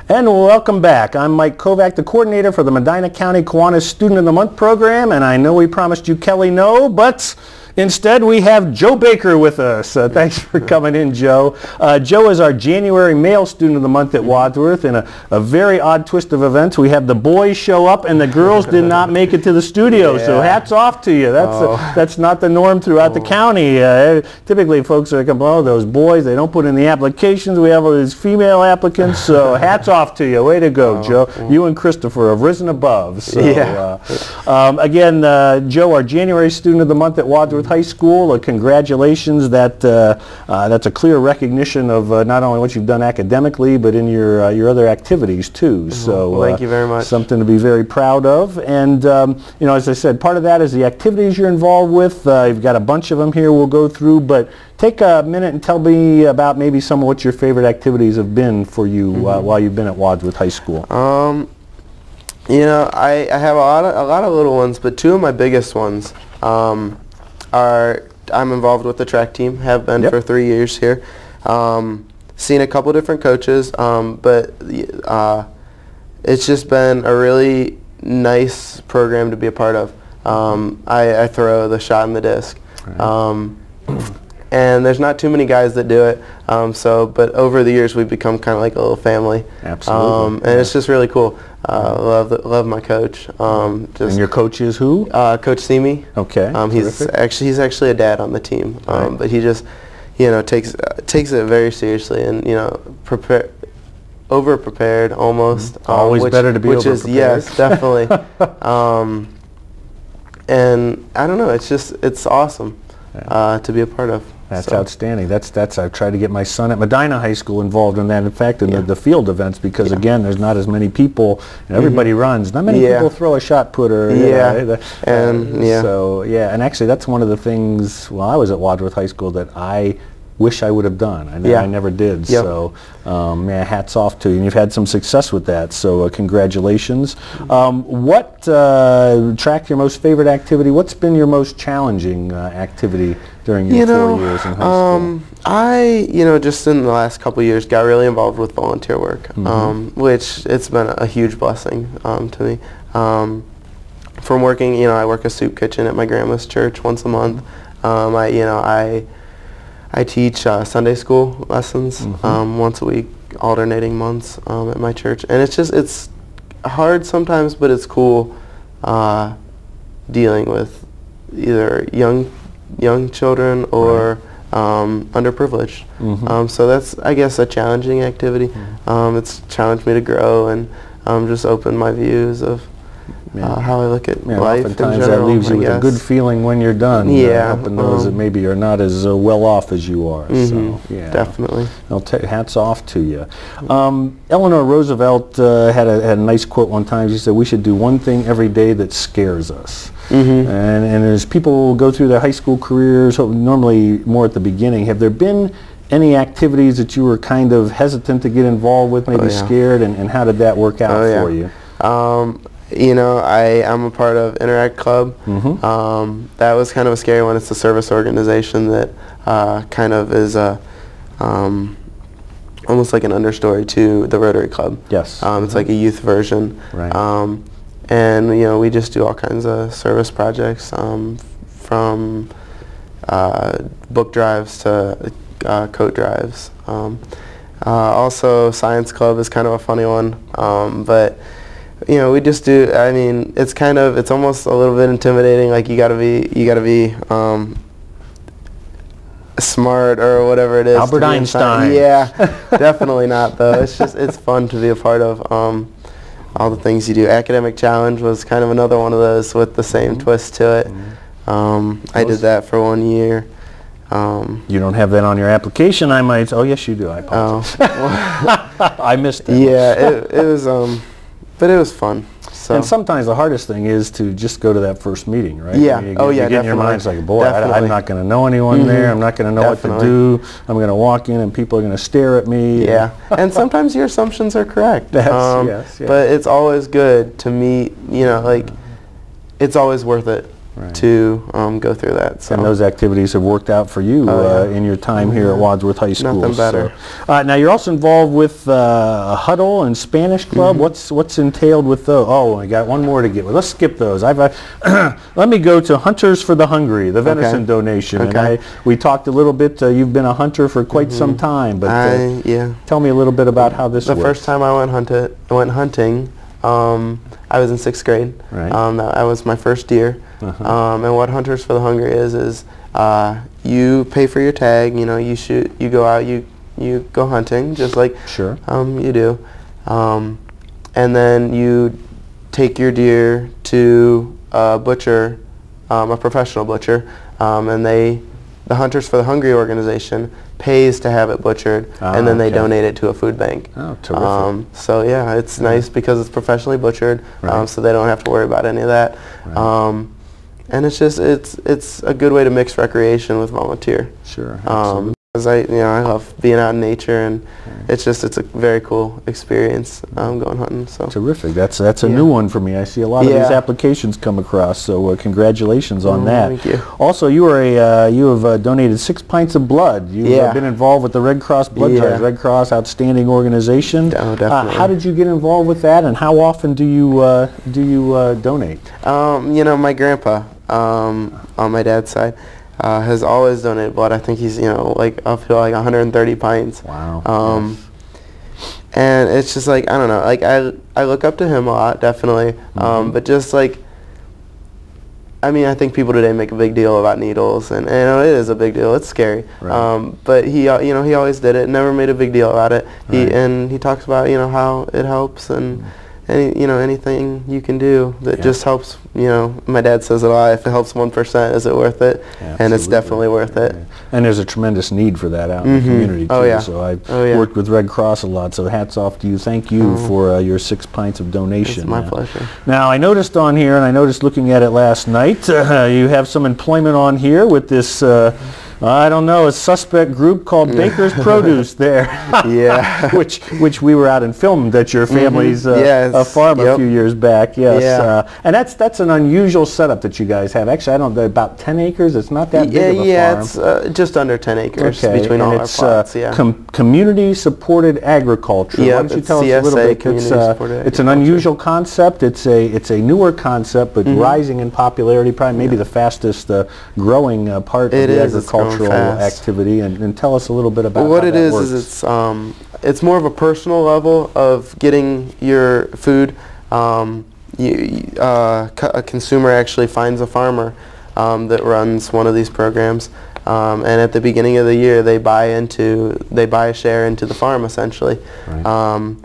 And welcome back. I'm Mike Kovac, the coordinator for the Medina County Kiwanis Student of the Month program, and I know we promised you Kelly No, but instead we have Joe Baker with us. Thanks for coming in, Joe. Joe is our January Male Student of the Month at Wadsworth. In a very odd twist of events, we have the boys show up and the girls did not make it to the studio, so hats off to you. That's not the norm throughout the county. Typically folks are like, oh, those boys, they don't put in the applications. We have all these female applicants, so hats off to you. Way to go, Joe. You and Christopher have risen above. So, again, Joe, our January Student of the Month at Wadsworth High School. Congratulations. That's a clear recognition of not only what you've done academically, but in your other activities too. So well, thank you very much. Something to be very proud of. And you know, as I said, part of that is the activities you're involved with. You've got a bunch of them here we'll go through, but take a minute and tell me about maybe some of what your favorite activities have been for you while you've been at Wadsworth High School. You know, I have a lot of little ones, but two of my biggest ones are I'm involved with the track team, have been for 3 years here. Seen a couple different coaches, but it's just been a really nice program to be a part of. I throw the shot and the disc. And there's not too many guys that do it, but over the years we've become kind of like a little family. Absolutely. And it's just really cool. Love my coach. And your coach is who? Coach Simi. Okay. He's actually a dad on the team, but he just takes it very seriously, and over prepared almost. Always better to be over prepared. Yes, definitely. And I don't know, it's awesome to be a part of. That's outstanding. I've tried to get my son at Medina High School involved in that. In fact, in the field events, because again, there's not as many people. Everybody runs. Not many people throw a shot putter. So and actually, that's one of the things. While I was at Wadsworth High School that I wish I would have done. I never did. So, hats off to you. And you've had some success with that. So, congratulations. What tracked your most favorite activity? What's been your most challenging activity during your 4 years in high school? I, just in the last couple of years, got really involved with volunteer work, which it's been a huge blessing to me. From working, I work a soup kitchen at my grandma's church once a month. I teach Sunday school lessons once a week, alternating months at my church, and it's hard sometimes, but it's cool dealing with either young children or underprivileged. So that's, I guess, a challenging activity. It's challenged me to grow and just open my views of how I look at life in general. Oftentimes that leaves you with a good feeling when you're done, helping those that maybe are not as well off as you are. So, definitely. Well, hats off to you. Eleanor Roosevelt had a nice quote one time. She said, "We should do one thing every day that scares us." And as people go through their high school careers, normally more at the beginning, have there been any activities that you were kind of hesitant to get involved with, maybe scared, and how did that work out for you? I'm a part of Interact Club. That was kind of a scary one. It's a service organization that kind of is almost like an understory to the Rotary Club. Yes. It's like a youth version. And we just do all kinds of service projects, from book drives to coat drives. Also, Science Club is kind of a funny one, but we just do. I mean, it's almost a little bit intimidating. Like you gotta be smart or whatever it is. Albert Einstein. Yeah, definitely not though. It's fun to be a part of. All the things you do. Academic Challenge was kind of another one of those with the same twist to it. I did that for 1 year. You don't have that on your application, I might. Oh, yes, you do. I apologize. I missed that. Yeah, it was, but it was fun. So. And sometimes the hardest thing is to just go to that first meeting, right? Yeah. You get in your mind, it's like, boy, I'm not going to know anyone there. I'm not going to know what to do. I'm going to walk in and people are going to stare at me. Yeah. And sometimes your assumptions are correct. Yes. But it's always good to meet, it's always worth it to go through that. So. And those activities have worked out for you in your time here at Wadsworth High School. Nothing better. So, now you're also involved with a huddle and Spanish club. What's entailed with those? Oh, I got one more to get with. Let's skip those. Let me go to Hunters for the Hungry, the venison donation. And we talked a little bit. You've been a hunter for quite some time, but tell me a little bit about how this works. The first time I went hunting, I was in 6th grade. That was my first deer. And what Hunters for the Hungry is you pay for your tag. You know, you shoot, you go out, you go hunting, just like you do, and then you take your deer to a butcher, a professional butcher, and the Hunters for the Hungry organization pays to have it butchered, and then they donate it to a food bank. Oh, terrific. So yeah, it's nice because it's professionally butchered, so they don't have to worry about any of that. And it's just it's a good way to mix recreation with volunteer. Sure. Because I love being out in nature, and it's a very cool experience going hunting. So terrific. That's a new one for me. I see a lot of these applications come across. So congratulations on that. Thank you. Also, you have donated 6 pints of blood. You've been involved with the Red Cross Blood Drive. Red Cross, outstanding organization. Oh, definitely. How did you get involved with that, and how often do you donate? My grandpa on my dad's side. Has always donated blood. I think he's, I feel like 130 pints. Wow. And it's just like, I don't know, like I look up to him a lot, definitely. But just like, I think people today make a big deal about needles, and it is a big deal. It's scary. But he, he always did it. Never made a big deal about it. And he talks about, how it helps and. Anything you can do that just helps, my dad says it a lot, if it helps 1%, is it worth it? Absolutely. And it's definitely worth it. And there's a tremendous need for that out in the community, too. So I've worked with Red Cross a lot, so hats off to you. Thank you for your 6 pints of donation. It's my pleasure. Now, I noticed on here, and I noticed looking at it last night, you have some employment on here with this I don't know, a suspect group called Baker's Produce there. Which we were out and filmed at your family's farm a few years back. And that's an unusual setup that you guys have. Actually, I don't know, about 10 acres. It's not that big of a farm. It's just under 10 acres between all our plots. Community supported agriculture. Why don't you tell us a little bit? It's an unusual concept. It's a newer concept, but rising in popularity. Probably maybe the fastest growing part of the agricultural activity, and tell us a little bit about what how it that is. Works. It's more of a personal level of getting your food. A consumer actually finds a farmer that runs one of these programs, and at the beginning of the year they buy a share into the farm essentially, and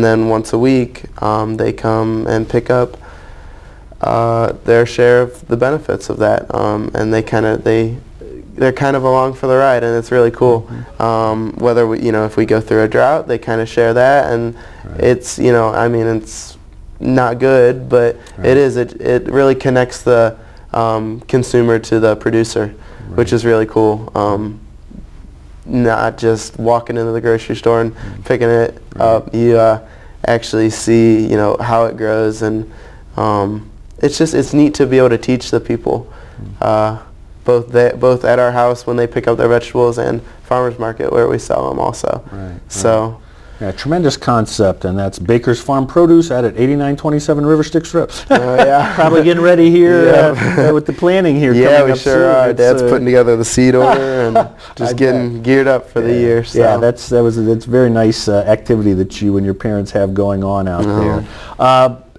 then once a week they come and pick up their share of the benefits of that, and they're kind of along for the ride, and it's really cool. Whether if we go through a drought, they kind of share that, and it's it's not good, but it really connects the consumer to the producer, which is really cool. Not just walking into the grocery store and picking it up. You actually see how it grows, and it's neat to be able to teach the people. Both at our house when they pick up their vegetables and farmers market where we sell them also. So Yeah, tremendous concept, and that's Baker's Farm Produce out at 8927 River Styx Road. Yeah. Probably getting ready here with the planning here. Yeah, we sure are. Dad's putting together the seed order and just getting geared up for the year. So. Yeah, that's a very nice activity that you and your parents have going on out there.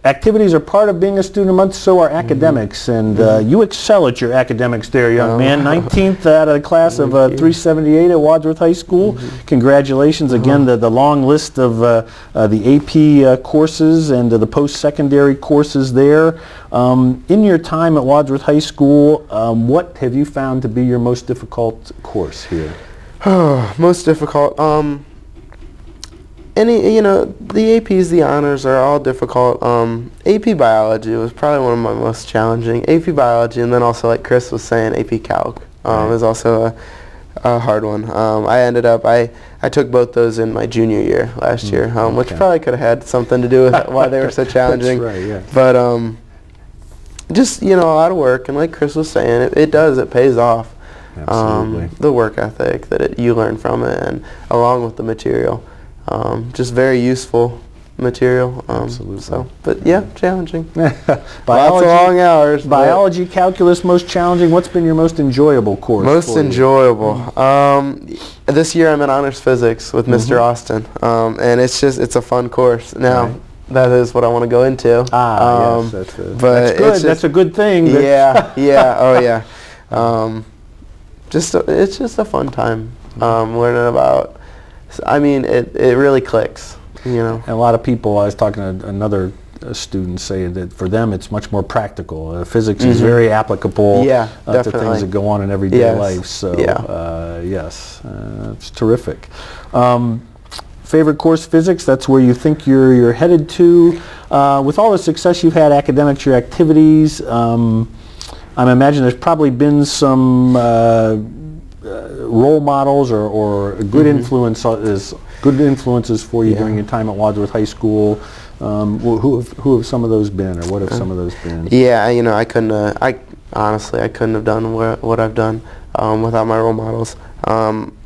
Activities are part of being a student a month, so are academics, and you excel at your academics there, young man. 19th out of the class of 378 at Wadsworth High School. Congratulations again. The long list of the AP courses and the post-secondary courses there. In your time at Wadsworth High School, what have you found to be your most difficult course here? Most difficult? The APs, the honors are all difficult. AP Biology was probably one of my most challenging. AP Biology, and then also, like Chris was saying, AP Calc is also a hard one. I took both those in my junior year last year, which probably could have had something to do with why they were so challenging. That's right, yeah. But just, you know, a lot of work, and like Chris was saying, it pays off. Absolutely. The work ethic that you learn from it, and along with the material, just very useful material. Absolutely. So, but yeah, challenging. Biology, lots of long hours. Biology, calculus, most challenging. What's been your most enjoyable course? Most enjoyable. This year I'm in honors physics with Mr. Austin, and it's a fun course. Now, that is what I want to go into. Yes, that's good. That's a good thing. Yeah, yeah, oh yeah. It's just a fun time learning about. I mean, it really clicks, you know. And a lot of people, I was talking to another student, saying that for them it's much more practical. Physics is very applicable to things that go on in everyday life. So yes, it's terrific. Favorite course, physics? That's where you think you're headed to. With all the success you've had, academics, your activities. I imagine there's probably been some role models or good influences for you during your time at Wadsworth High School. Who have some of those been, or what have some of those been? Yeah, you know, honestly, I couldn't have done what I've done without my role models.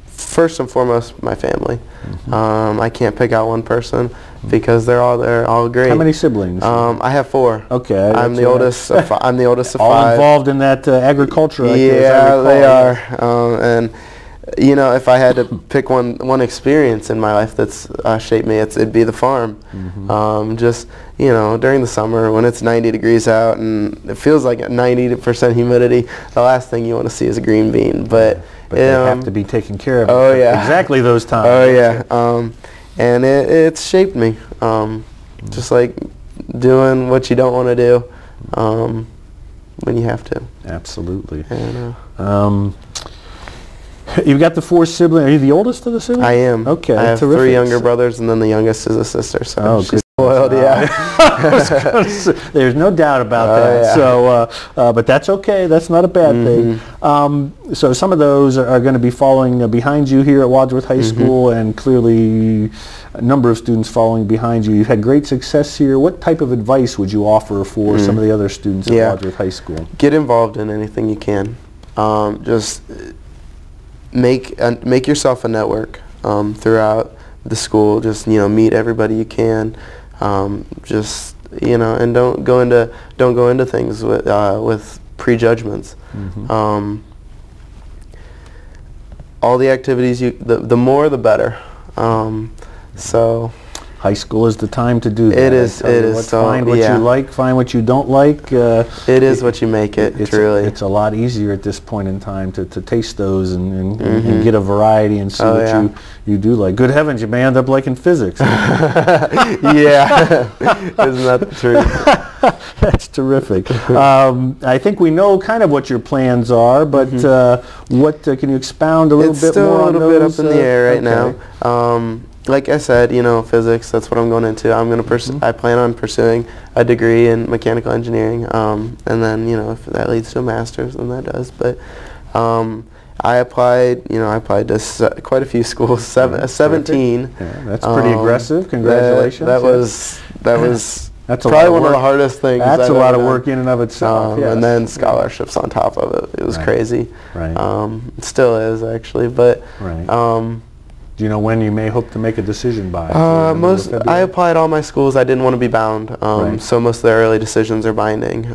First and foremost, my family. I can't pick out one person because they're all great. How many siblings? I have 4. Okay. I'm the oldest. I'm the oldest of 5. All involved in that agriculture. Yeah, they are. And you know, if I had to pick one experience in my life that's shaped me, it'd be the farm. Just, you know, during the summer when it's 90 degrees out and it feels like 90% humidity, the last thing you want to see is a green bean. But they have to be taken care of. Oh yeah. Exactly those times. Oh yeah. And it's shaped me. Just like doing what you don't want to do when you have to. Absolutely. And, you've got the 4 siblings. Are you the oldest of the siblings? I am. Okay. I have terrific. 3 younger brothers, and then the youngest is a sister. So she's spoiled. Yeah. There's no doubt about that. Yeah. So, but that's okay. That's not a bad thing. So some of those are going to be following behind you here at Wadsworth High School, and clearly a number of students following behind you. You've had great success here. What type of advice would you offer for some of the other students at Wadsworth High School? Get involved in anything you can. Just make yourself a network throughout the school. Just, you know, meet everybody you can. Just, you know, and don't go into things with prejudgments. All the activities the more the better. So high school is the time to do that. It is. Find what you like, find what you don't like. It is what you make it, truly. It's a lot easier at this point in time to taste those and get a variety and see what you do like. Good heavens, you may end up liking physics. Yeah. Isn't that the truth? That's terrific. I think we know kind of what your plans are, but what can you expound a little bit more on those? It's still a little bit up in the air right now. Like I said, you know, physics, that's what I'm going into. I'm going to I plan on pursuing a degree in mechanical engineering, and then, you know, if that leads to a master's, then that does. But I applied to quite a few schools, 17. Yeah, that's pretty aggressive. Congratulations. That was that's probably one of the hardest things. That's a lot of work in and of itself. And then scholarships on top of it. It was crazy. Right. It still is, actually. But do you know when you may hope to make a decision by? I applied all my schools. I didn't want to be bound, so most of the early decisions are binding.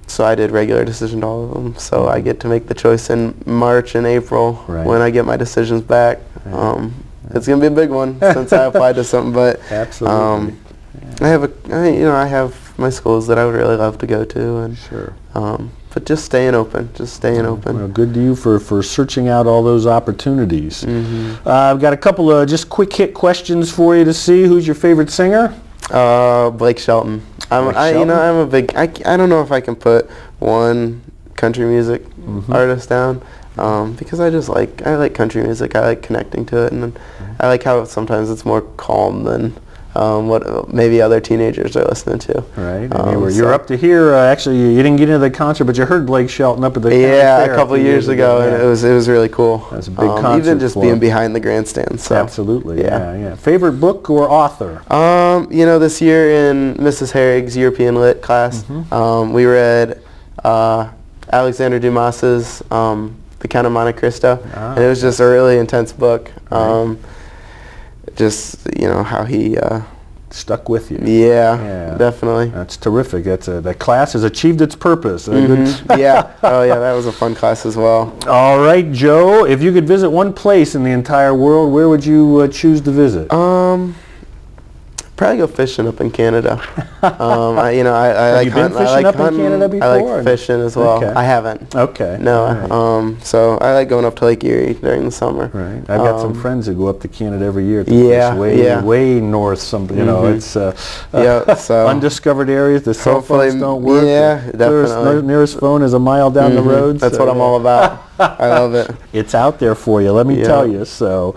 So I did regular decision to all of them. So I get to make the choice in March and April when I get my decisions back. It's going to be a big one since I applied to something, but absolutely. I have my schools that I would really love to go to, and but just staying open. Well, good to you for searching out all those opportunities. I've got a couple of just quick hit questions for you to see. Who's your favorite singer? Blake Shelton. I'm a big. I don't know if I can put one country music artist down, because I like country music. I like connecting to it, and I like how sometimes it's more calm than what maybe other teenagers are listening to. Right. And you were up to here. Actually, you didn't get into the concert, but you heard Blake Shelton up at the a couple years ago, and it was really cool. That was a big concert. Even just being behind the grandstand. So. Absolutely. Yeah. Favorite book or author? This year in Mrs. Herrig's European Lit class, we read Alexander Dumas's The Count of Monte Cristo, and it was just a really intense book. Just how he stuck with you. Yeah, definitely. That's terrific. That class has achieved its purpose. Yeah. Oh yeah, that was a fun class as well. All right, Joe. If you could visit one place in the entire world, where would you choose to visit? Probably go fishing up in Canada. I Have you been fishing up in Canada before? I like fishing as well. Okay. I haven't. Okay. No. Right. So I like going up to Lake Erie during the summer. Right. I've got some friends who go up to Canada every year. Way north. It's so undiscovered areas. The cell phones don't work. Yeah, definitely. Nearest phone is a mile down the road. That's what I'm all about. I love it. It's out there for you. Let me tell you. So.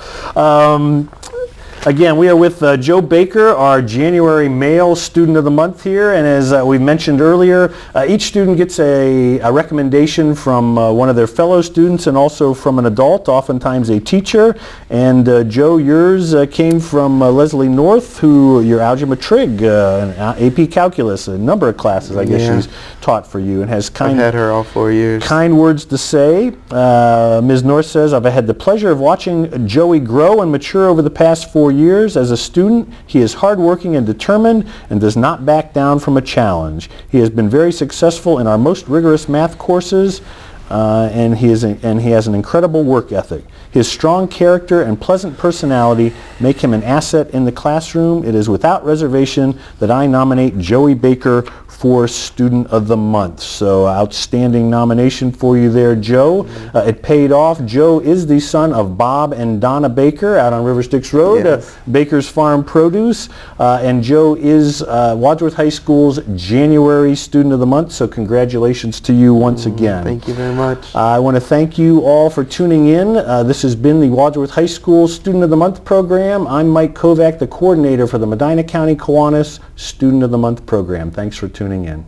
Again, we are with Joe Baker, our January Male Student of the Month here, and as we mentioned earlier, each student gets a recommendation from one of their fellow students and also from an adult, oftentimes a teacher. And Joe, yours came from Leslie North, who your algebra trig, AP Calculus, a number of classes I guess she's taught for you, and has I've had her all 4 years. Kind words to say. Ms. North says, I've had the pleasure of watching Joey grow and mature over the past 4 years. As a student, he is hardworking and determined and does not back down from a challenge. He has been very successful in our most rigorous math courses, and he has an incredible work ethic. His strong character and pleasant personality make him an asset in the classroom. It is without reservation that I nominate Joey Baker for Student of the Month. So outstanding nomination for you there, Joe. It paid off. Joe is the son of Bob and Donna Baker out on River Styx Road, Baker's Farm Produce, and Joe is Wadsworth High School's January Student of the Month, so congratulations to you once again. Thank you very much. I want to thank you all for tuning in. This has been the Wadsworth High School Student of the Month program. I'm Mike Kovac, the coordinator for the Medina County Kiwanis Student of the Month program. Thanks for tuning in.